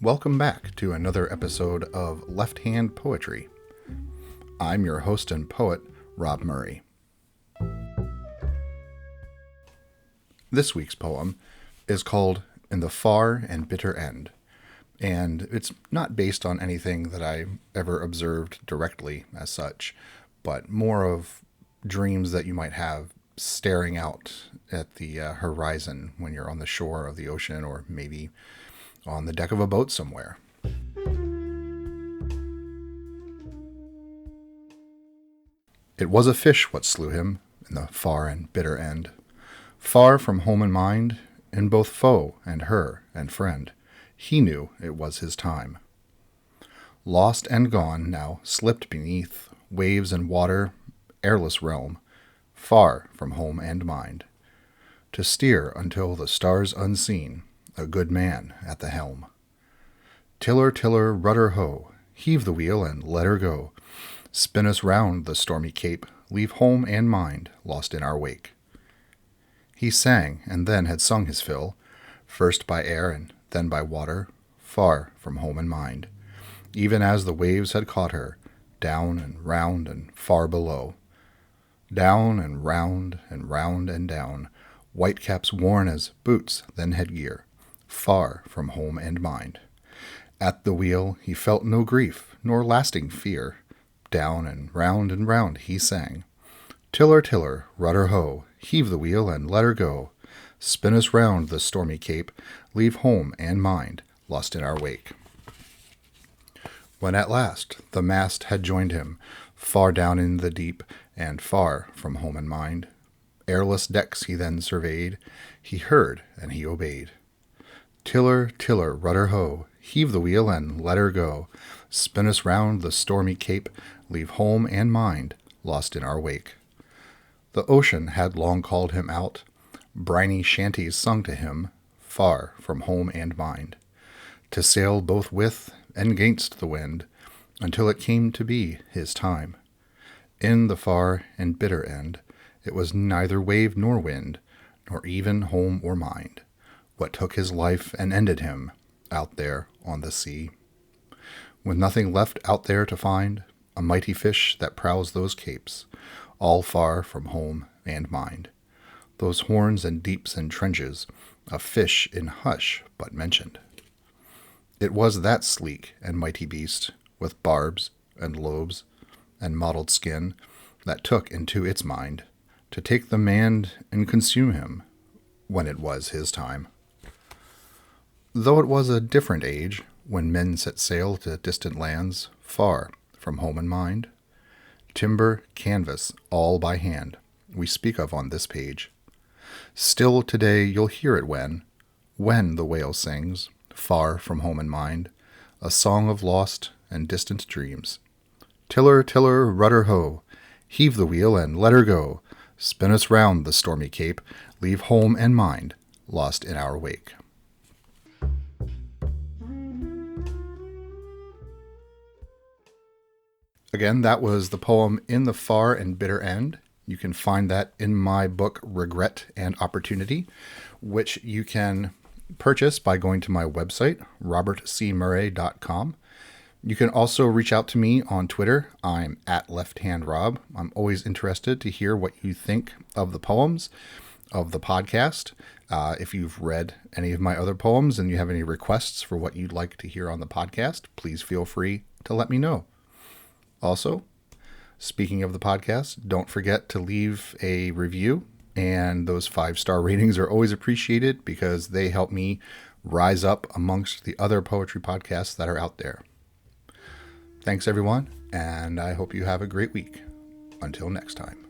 Welcome back to another episode of Left Hand Poetry. I'm your host and poet, Rob Murray. This week's poem is called In the Far and Bitter End, and it's not based on anything that I ever observed directly as such, but more of dreams that you might have staring out at the horizon when you're on the shore of the ocean or maybe on the deck of a boat somewhere. It was a fish what slew him in the far and bitter end, far from home and mind, in both foe and her and friend. He knew it was his time. Lost and gone now, slipped beneath waves and water, airless realm, far from home and mind, to steer until the stars unseen, a good man at the helm. Tiller, tiller, rudder, ho, heave the wheel and let her go. Spin us round the stormy cape, leave home and mind lost in our wake. He sang, and then had sung his fill, first by air and then by water, far from home and mind, even as the waves had caught her, down and far below. Down and round and down, whitecaps worn as boots, then headgear, far from home and mind. At the wheel he felt no grief, nor lasting fear. Down and round he sang. Tiller, tiller, rudder, ho, heave the wheel and let her go. Spin us round the stormy cape, leave home and mind lost in our wake. When at last the mast had joined him, far down in the deep, and far from home and mind, airless decks he then surveyed, he heard and he obeyed. Tiller, tiller, rudder, ho, heave the wheel and let her go. Spin us round the stormy cape, leave home and mind lost in our wake. The ocean had long called him out, briny shanties sung to him, far from home and mind, to sail both with and 'gainst the wind, until it came to be his time. In the far and bitter end, it was neither wave nor wind, nor even home or mind, what took his life and ended him out there on the sea. With nothing left out there to find, a mighty fish that prowls those capes, all far from home and mind. Those horns and deeps and trenches, a fish in hush but mentioned. It was that sleek and mighty beast, with barbs and lobes and mottled skin, that took into its mind to take the man and consume him when it was his time. Though it was a different age, when men set sail to distant lands, far from home and mind, timber, canvas, all by hand, we speak of on this page. Still today you'll hear it when the whale sings, far from home and mind, a song of lost and distant dreams. Tiller, tiller, rudder, ho, heave the wheel and let her go. Spin us round the stormy cape, leave home and mind lost in our wake. Again, that was the poem In the Far and Bitter End. You can find that in my book, Regret and Opportunity, which you can purchase by going to my website, robertcmurray.com. You can also reach out to me on Twitter. I'm at lefthandrob. I'm always interested to hear what you think of the poems, of the podcast. If you've read any of my other poems and you have any requests for what you'd like to hear on the podcast, please feel free to let me know. Also, speaking of the podcast, don't forget to leave a review, and those 5-star ratings are always appreciated because they help me rise up amongst the other poetry podcasts that are out there. Thanks, everyone, and I hope you have a great week. Until next time.